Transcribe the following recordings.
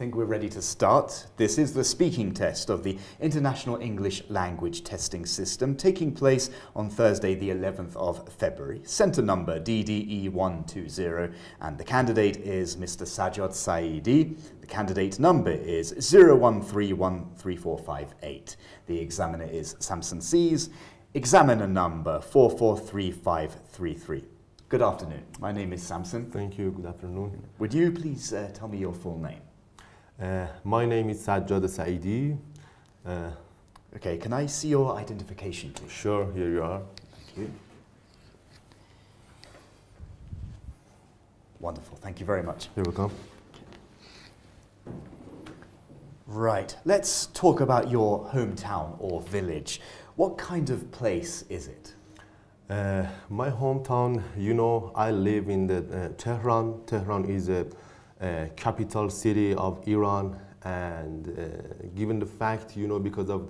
think we're ready to start. This is the speaking test of the International English Language Testing System taking place on Thursday the 11th of February. Centre number DDE120 and the candidate is Mr. Sajjad Saidi. The candidate number is 01313458. The examiner is Samson Sees. Examiner number 443533. Good afternoon. My name is Samson. Thank you. Good afternoon. Would you please tell me your full name? My name is Sajjad Saidi. Okay, can I see your identification, please? Sure, here you are. Thank you. Wonderful. Thank you very much. You're welcome. Right. Let's talk about your hometown or village. What kind of place is it? My hometown, I live in the Tehran. Tehran is a capital city of Iran, and given the fact, because of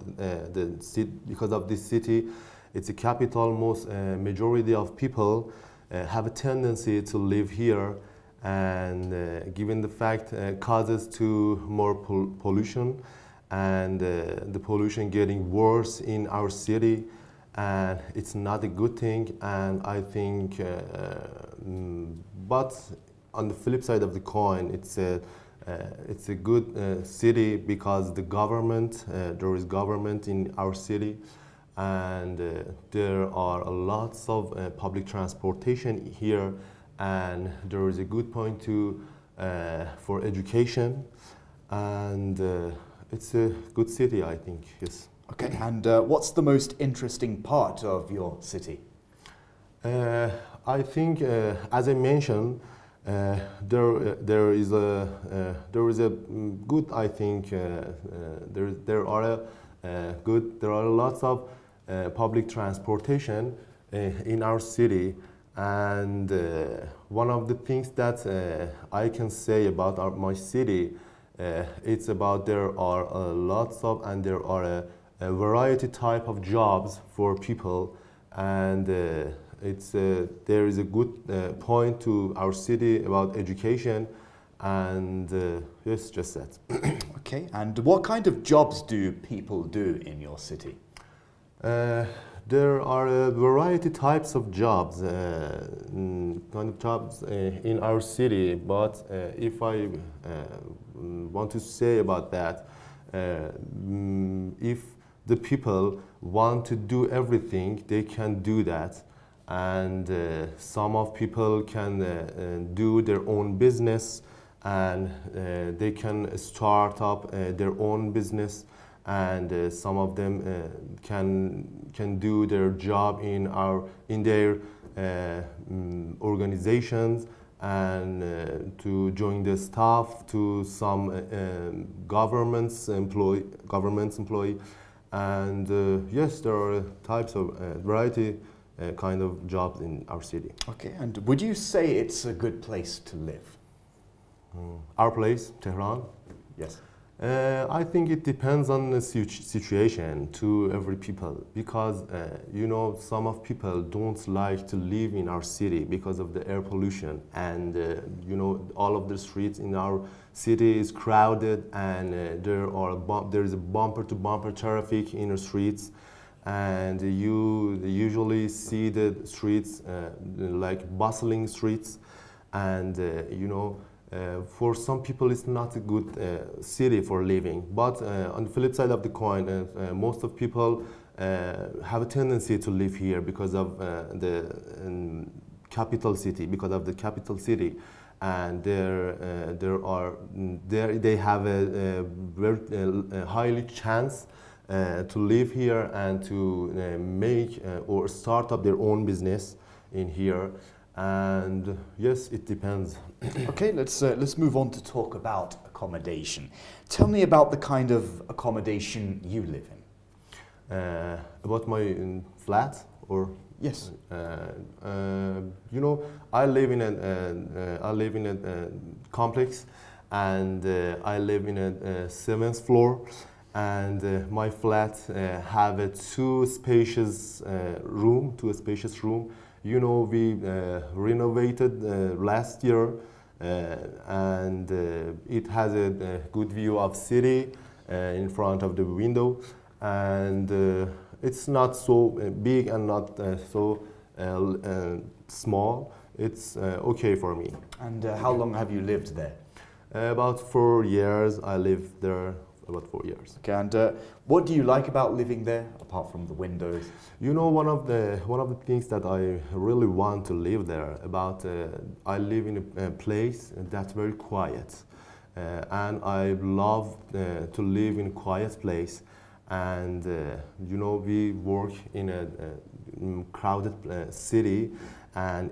this city, it's a capital. Most majority of people have a tendency to live here, and given the fact causes to more pollution, and the pollution getting worse in our city. And it's not a good thing, and I think, but on the flip side of the coin, it's a good city because the government, there is government in our city, and there are lots of public transportation here, and there is a good point for education, and it's a good city, I think, yes. Okay, and what's the most interesting part of your city? I think, as I mentioned, there is a good. I think there are lots of public transportation in our city, and one of the things that I can say about my city, it's about there are lots of, and there are a variety type of jobs for people, and there is a good point to our city about education, and yes, just that. Okay, and what kind of jobs do people do in your city? There are a variety types of jobs, in our city, but if I want to say about that, if the people want to do everything, they can do that, and some of people can do their own business, and they can start up their own business, and some of them can do their job in their organizations, and to join the staff to some government's employee. And yes, there are types of variety kind of jobs in our city. Okay, and would you say it's a good place to live? Our place, Tehran? Yes. I think it depends on the situation to every people, because some of people don't like to live in our city because of the air pollution, and all of the streets in our city is crowded, and there is a bumper to bumper traffic in the streets, and you usually see the streets like bustling streets, and for some people it's not a good city for living. But on the flip side of the coin, most of people have a tendency to live here because of the capital city, and they have a very highly chance to live here and to make or start up their own business in here. And yes, it depends. Okay, let's move on to talk about accommodation. Tell me about the kind of accommodation you live in. About my flat, or yes. I live in a complex, and I live in a 7th floor, and my flat have a two spacious room. We renovated last year and it has a good view of city in front of the window, and it's not so big and not so small. It's okay for me. And how long have you lived there? About 4 years. I lived there about 4 years. Okay, and what do you like about living there, apart from the windows? You know, one of the things that I really want to live there about, I live in a place that's very quiet, and I love to live in a quiet place. And you know, we work in a crowded city, and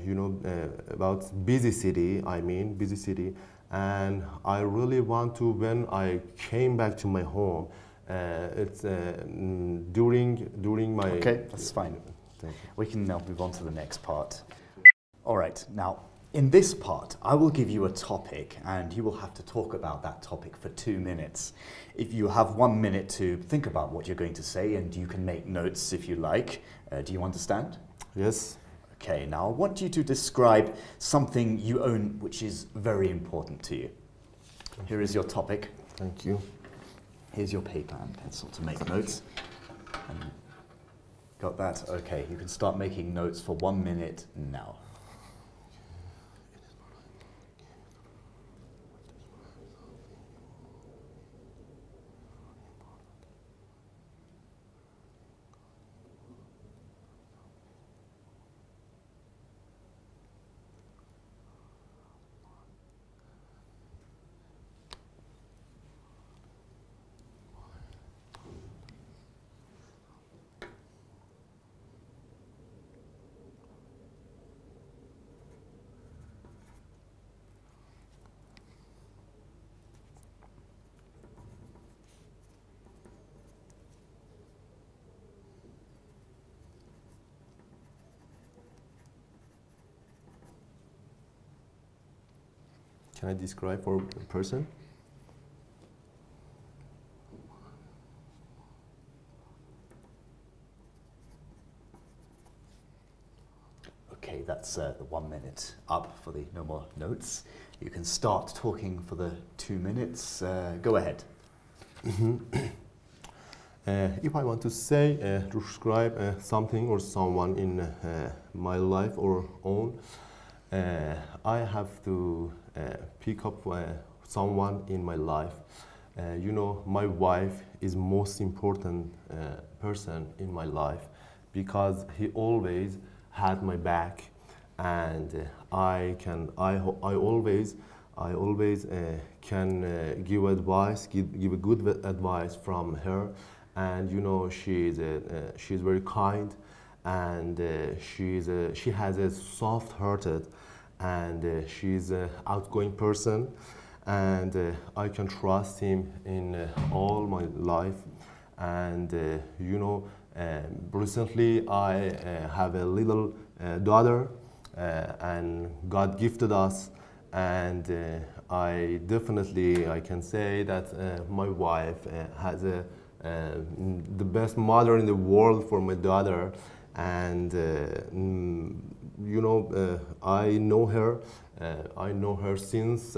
you know, about busy city. I mean, busy city. And I really want to, when I came back to my home, it's during my... Okay, that's fine. We can now move on to the next part. All right, now, in this part, I will give you a topic, and you will have to talk about that topic for 2 minutes. If you have 1 minute to think about what you're going to say, and you can make notes if you like. Do you understand? Yes. Okay, now I want you to describe something you own which is very important to you. Here is your topic. Thank you. Here's your paper and pencil to make notes. And got that? Okay, you can start making notes for 1 minute now. Can I describe for a person? Okay, that's the 1 minute up for the no more notes. You can start talking for the 2 minutes. Go ahead. If I want to say, describe something or someone in my life or own, I have to pick up someone in my life. You know, my wife is most important person in my life, because he always had my back, and I always can give advice, give a good advice from her. And you know, she's very kind, and she has a soft-hearted, and she's an outgoing person, and I can trust him in all my life. And you know, recently I have a little daughter, and God gifted us, and I can say that my wife has the best mother in the world for my daughter. And you know, I know her since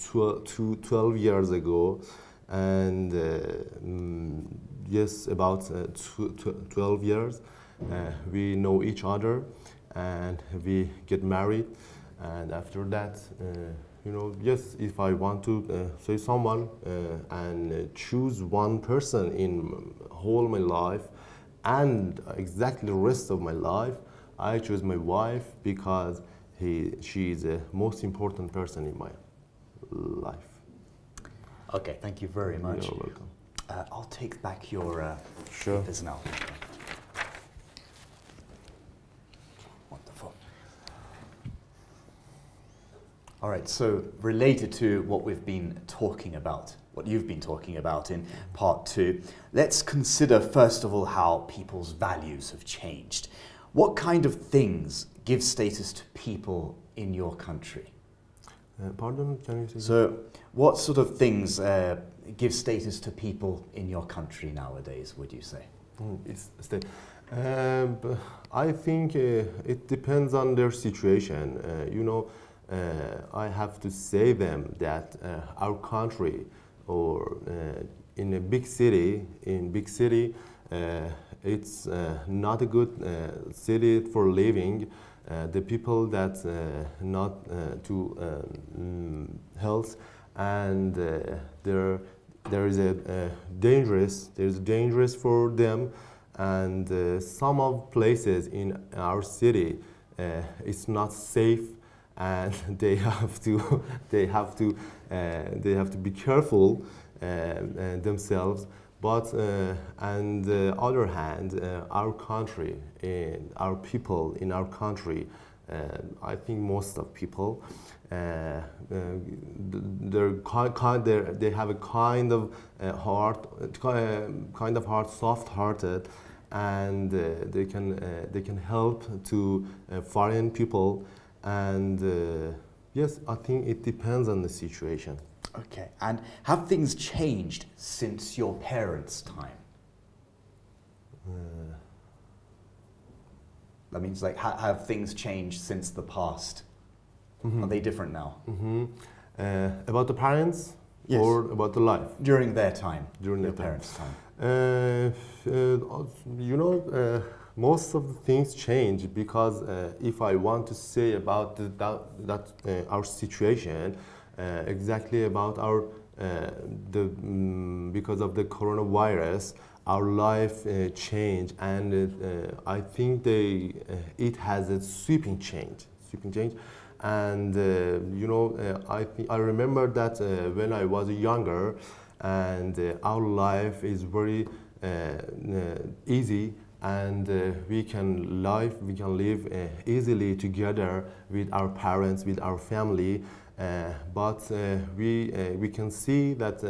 12 years ago, and yes, about 12 years we know each other, and we get married. And after that, you know, yes, if I want to say someone and choose one person in whole my life and exactly the rest of my life, I choose my wife, because she is the most important person in my life. Okay, thank you very much. You're welcome. I'll take back your papers now. Wonderful. All right, so related to what we've been talking about, what you've been talking about in part 2, let's consider first of all how people's values have changed. What kind of things give status to people in your country? Pardon, can you say? So, what sort of things give status to people in your country nowadays, would you say? I think it depends on their situation. You know, I have to say them that our country or in a big city, it's not a good city for living. The people that not too health, and there's dangerous for them, and some of places in our city it's not safe, and they have to be careful themselves. But on the other hand, our country, our people in our country, I think most of people, they have a kind of soft-hearted, and they can help to foreign people, and yes, I think it depends on the situation. Okay, and have things changed since your parents' time? That means, like, have things changed since the past? Mm-hmm. Are they different now? Mm-hmm. About the parents? Yes. Or about the life? During their time. During their their parents' time. Most of the things change, because if I want to say about our situation, exactly about our because of the coronavirus, our life changed, and I think it has a sweeping change, and I remember that when I was younger, and our life is very easy, and we can live easily together with our parents, with our family. But we can see that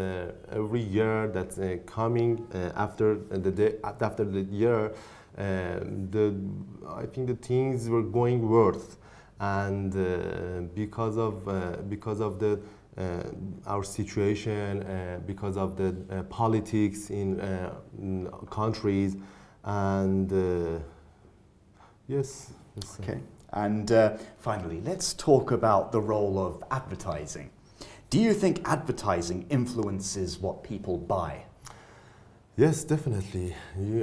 every year that's coming after the year, I think the things were going worse, and because of our situation, because of the politics in countries, and yes. Okay. And finally, let's talk about the role of advertising. Do you think advertising influences what people buy? Yes, definitely.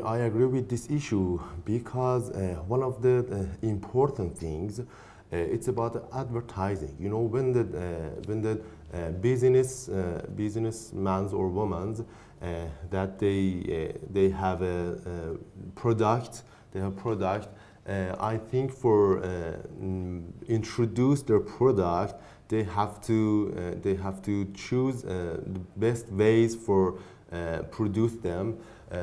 I agree with this issue, because one of the important things it's about advertising. You know, when the businessmen or women that they have a product, I think for introduce their product, they have to choose the best ways for produce them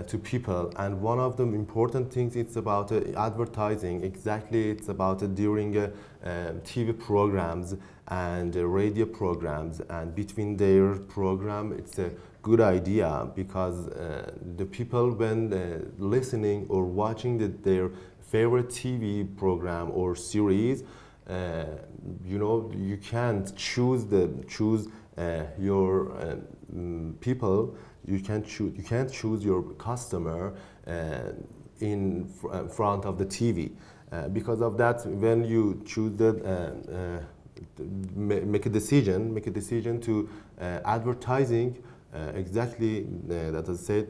to people. And one of the important things, it's about advertising. Exactly, it's about during TV programs and radio programs, and between their program, it's a good idea, because the people, when listening or watching their favorite TV program or series, you can't choose your people. You can't choose your customer in front of the TV. Because of that, when you choose make a decision to advertising. Exactly, that I said,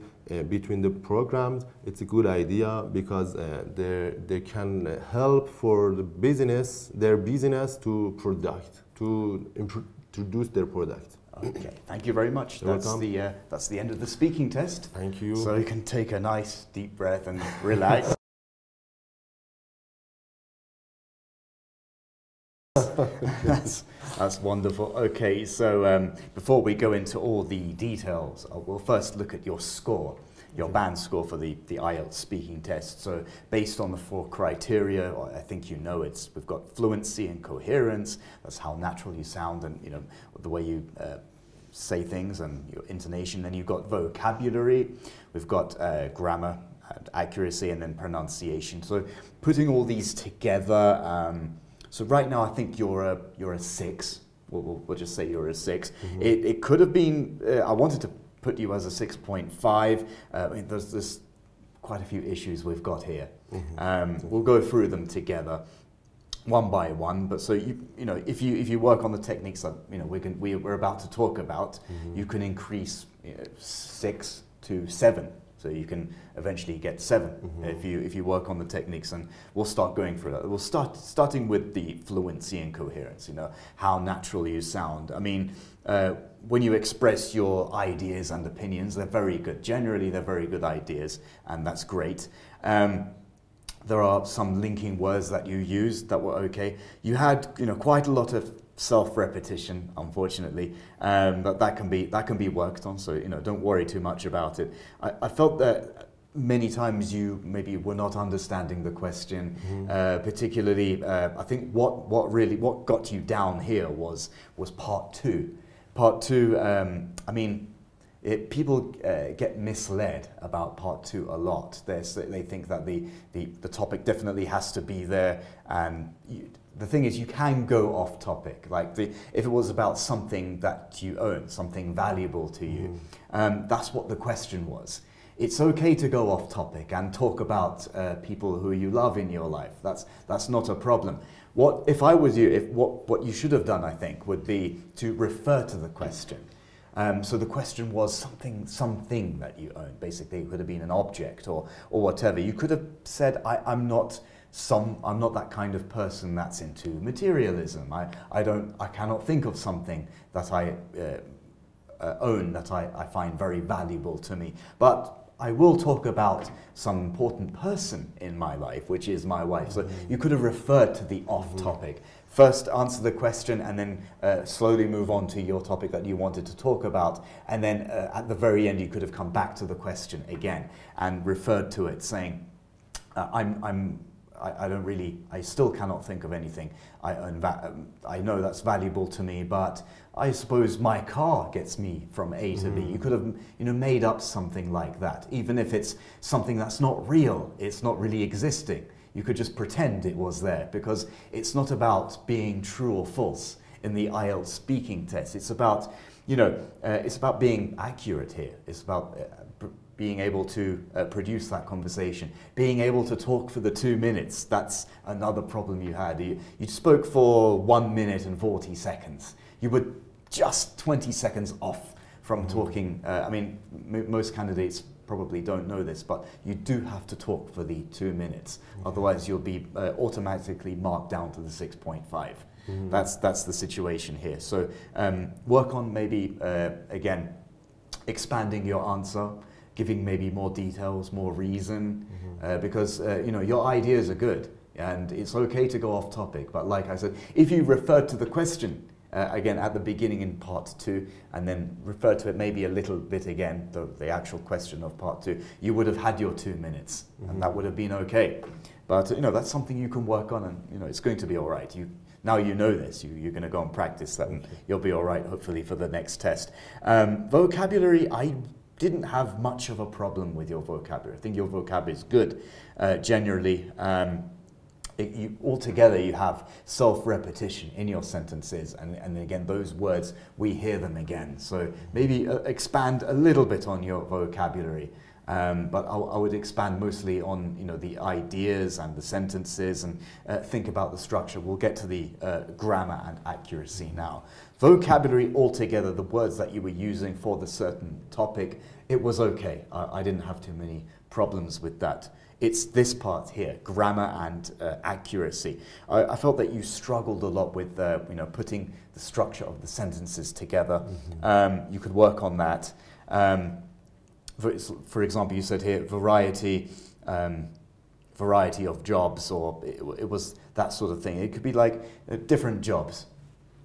between the programs, it's a good idea, because they can help for their business to introduce their product. Okay, thank you very much. That's the end of the speaking test. Thank you. So you can take a nice deep breath and relax. That's wonderful. Okay, so before we go into all the details, we'll first look at your score, your band score for the IELTS speaking test. So based on the 4 criteria, I think you know we've got fluency and coherence. That's how natural you sound, and the way you say things and your intonation. Then you've got vocabulary, we've got grammar and accuracy, and then pronunciation. So putting all these together. So right now, I think you're a 6. We'll just say you're a 6. Mm-hmm. It could have been. I wanted to put you as a 6.5. I mean, there's quite a few issues we've got here. Mm-hmm. We'll go through them together. one by one. But so you know, if you work on the techniques that we're about to talk about, you can increase 6 to 7. So you can eventually get 7 if you work on the techniques, and we'll start going through that. We'll starting with the fluency and coherence. You know, how natural you sound. I mean, when you express your ideas and opinions, they're very good. Generally, they're very good ideas, and that's great. There are some linking words that you used that were okay. You had quite a lot of self-repetition, unfortunately, but that can be worked on. So don't worry too much about it. I felt that many times you maybe were not understanding the question, particularly. I think what got you down here was part 2. Part 2. I mean, people get misled about part 2 a lot. They think that the topic definitely has to be there, and the thing is, you can go off topic. Like if it was about something that you own, something valuable to you, that's what the question was. It's okay to go off topic and talk about people who you love in your life. That's not a problem. If I was you, what you should have done, I think, would be to refer to the question. So the question was something that you own. Basically, it could have been an object or whatever. You could have said, I'm not that kind of person that's into materialism. I cannot think of something that I own that I find very valuable to me. But I will talk about some important person in my life, which is my wife. So you could have referred to the off-topic. First answer the question, and then slowly move on to your topic that you wanted to talk about. And then at the very end, you could have come back to the question again and referred to it, saying, I still cannot think of anything I know that's valuable to me, but I suppose my car gets me from A to B. You could have made up something like that, even if it's something that's not real, it's not really existing. You could just pretend it was there, because it's not about being true or false in the IELTS speaking test. It's about being accurate here. It's about being able to produce that conversation, being able to talk for the 2 minutes. That's another problem you had. You spoke for 1 minute and 40 seconds. You were just 20 seconds off from talking. I mean, most candidates probably don't know this, but you do have to talk for the 2 minutes. Otherwise, you'll be automatically marked down to the 6.5. That's the situation here. So work on maybe, again, expanding your answer, giving maybe more details, more reason, because your ideas are good and it's okay to go off topic. But like I said, if you refer to the question again at the beginning in part 2, and then refer to it maybe a little bit again, the actual question of part 2, you would have had your 2 minutes, and that would have been okay. But that's something you can work on, and it's going to be all right. Now you know this, you're going to go and practice that, and you'll be all right, hopefully, for the next test. Vocabulary, I didn't have much of a problem with your vocabulary. I think your vocab is good, generally. Altogether, you have self-repetition in your sentences, and again, those words, we hear them again. So maybe expand a little bit on your vocabulary. But I would expand mostly on the ideas and the sentences, and think about the structure. We'll get to the grammar and accuracy now. Vocabulary altogether, the words that you were using for the certain topic, it was okay. I didn't have too many problems with that. It's this part here, grammar and accuracy. I felt that you struggled a lot with putting the structure of the sentences together. You could work on that. For example, you said here variety of jobs, or it was that sort of thing. It could be like different jobs.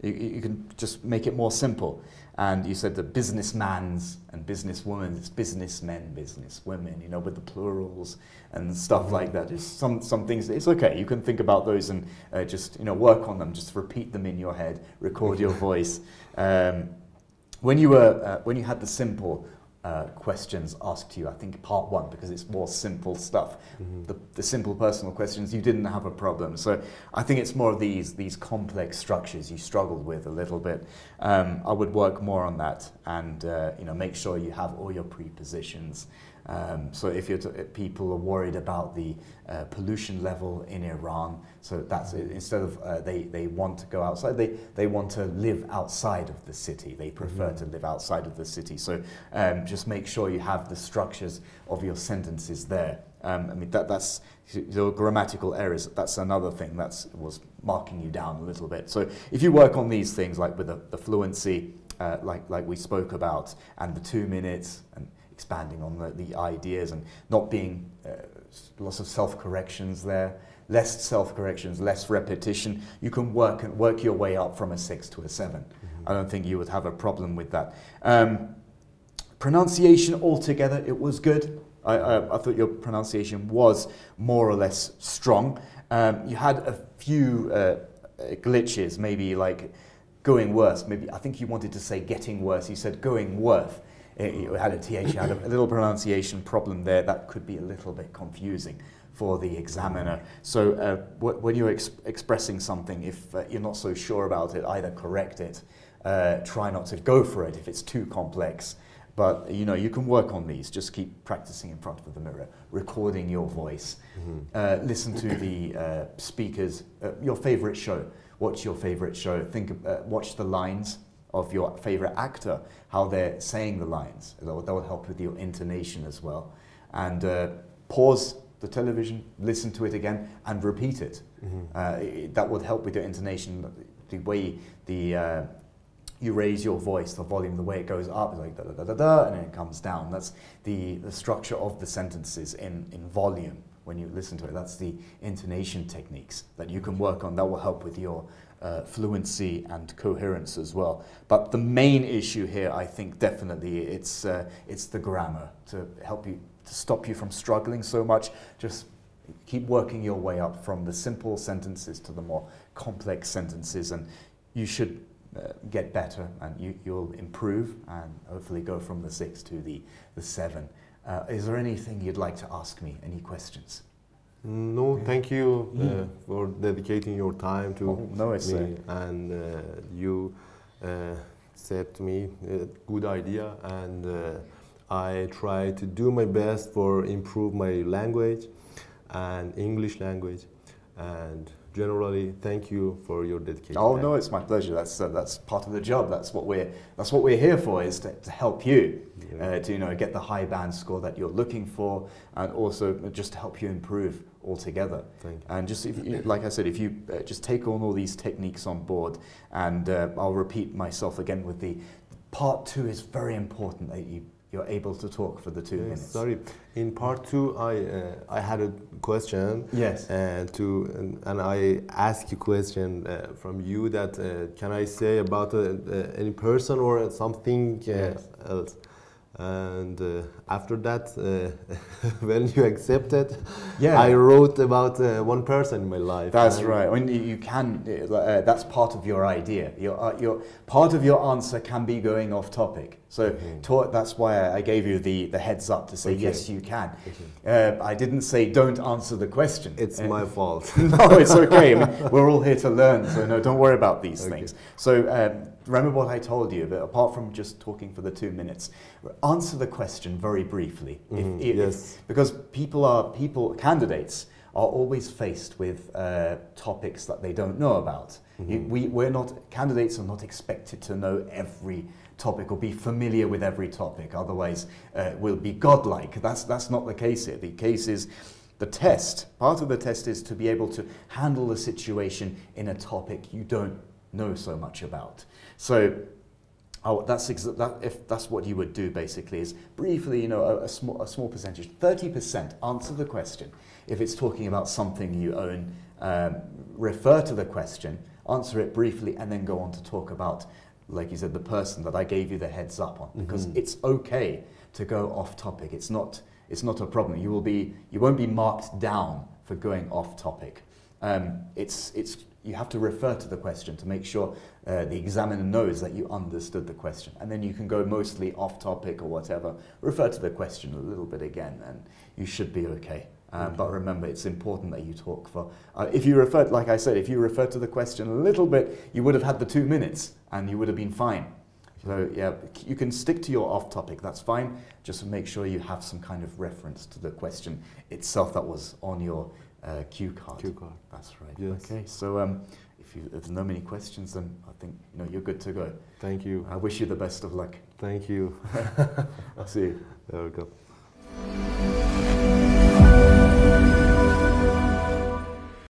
You can just make it more simple. And you said that businessmans and businesswomen, it's businessmen, businesswomen, with the plurals and stuff like that. Just some things, it's okay. You can think about those and just work on them. Just repeat them in your head. Record your voice. When you had the simple questions asked to you, I think part 1, because it's more simple stuff. The simple personal questions, you didn't have a problem. So I think it's more of these complex structures you struggled with a little bit. I would work more on that, and make sure you have all your prepositions So if people are worried about the pollution level in Iran, so that's it. Instead of they want to go outside, they want to live outside of the city. They prefer to live outside of the city. So just make sure you have the structures of your sentences there. I mean, that's your grammatical errors. That's another thing that was marking you down a little bit. So if you work on these things, like with the fluency, like we spoke about, and the 2 minutes, and expanding on the ideas, and not being lots of self-corrections there, less self-corrections, less repetition, you can work your way up from a 6 to a 7. I don't think you would have a problem with that. Pronunciation altogether, it was good. I thought your pronunciation was more or less strong. You had a few glitches, maybe like going worse. Maybe I think you wanted to say getting worse. You said going worth. You had a TH, you had a little pronunciation problem there. That could be a little bit confusing for the examiner. So when you're expressing something, if you're not so sure about it, either correct it, try not to go for it if it's too complex. But you can work on these. Just keep practicing in front of the mirror, recording your voice. Listen to the speakers. Your favorite show. Watch your favorite show. Watch the lines of your favorite actor, how they're saying the lines. That will help with your intonation as well. And pause the television, listen to it again, and repeat it. That would help with your intonation. The way you raise your voice, the volume, the way it goes up is like da da da da da, and then it comes down. That's the structure of the sentences in volume. When you listen to it, that's the intonation techniques that you can work on. That will help with your fluency and coherence as well. But the main issue here, I think, definitely, it's the grammar to help you, to stop you from struggling so much. Just keep working your way up from the simple sentences to the more complex sentences, and you should get better, and you'll improve and hopefully go from the 6 to the 7. Is there anything you'd like to ask me? Any questions? No, thank you for dedicating your time to me, and you said to me a good idea, and I try to do my best for improve my language and English language, and generally, thank you for your dedication. Oh no, it's my pleasure. That's part of the job. That's what we're here for, is to help you to get the high band score that you're looking for, and also just to help you improve altogether. Thank you. And just like I said, if you just take on all these techniques on board, and I'll repeat myself again with the part 2 is very important that you're able to talk for the 2 minutes. Sorry, in part 2, I had a question. Yes. And I asked a question from you that can I say about any person or something else? And after that, when you accepted, I wrote about one person in my life. That's right. When you can, that's part of your idea. Your part of your answer can be going off topic. So that's why I gave you the heads up to say yes, you can. I didn't say don't answer the question. It's my fault. No, it's okay. I mean, we're all here to learn, so no, don't worry about these things. So remember what I told you, that apart from just talking for the 2 minutes, answer the question very briefly. Yes. Because candidates are always faced with topics that they don't know about. Candidates are not expected to know every topic or be familiar with every topic, otherwise we'll be godlike. That's not the case here. The case is the test. Part of the test is to be able to handle the situation in a topic you don't know so much about. So if that's what you would do, basically, is briefly, a small percentage, 30%, answer the question. If it's talking about something you own, refer to the question, answer it briefly, and then go on to talk about, like you said, the person that I gave you the heads up on, because it's okay to go off topic. It's not a problem. You won't be marked down for going off topic. You have to refer to the question to make sure the examiner knows that you understood the question, and then you can go mostly off topic or whatever. Refer to the question a little bit again, and you should be okay. But remember, it's important that you talk for. If you refer, like I said, if you refer to the question a little bit, you would have had the 2 minutes, and you would have been fine. So yeah, you can stick to your off topic, that's fine. Just make sure you have some kind of reference to the question itself that was on your cue card. Cue card. That's right. Yes. Okay, so if there's no many questions, then I think you're good to go. Thank you. I wish you the best of luck. Thank you. I'll see you. There we go.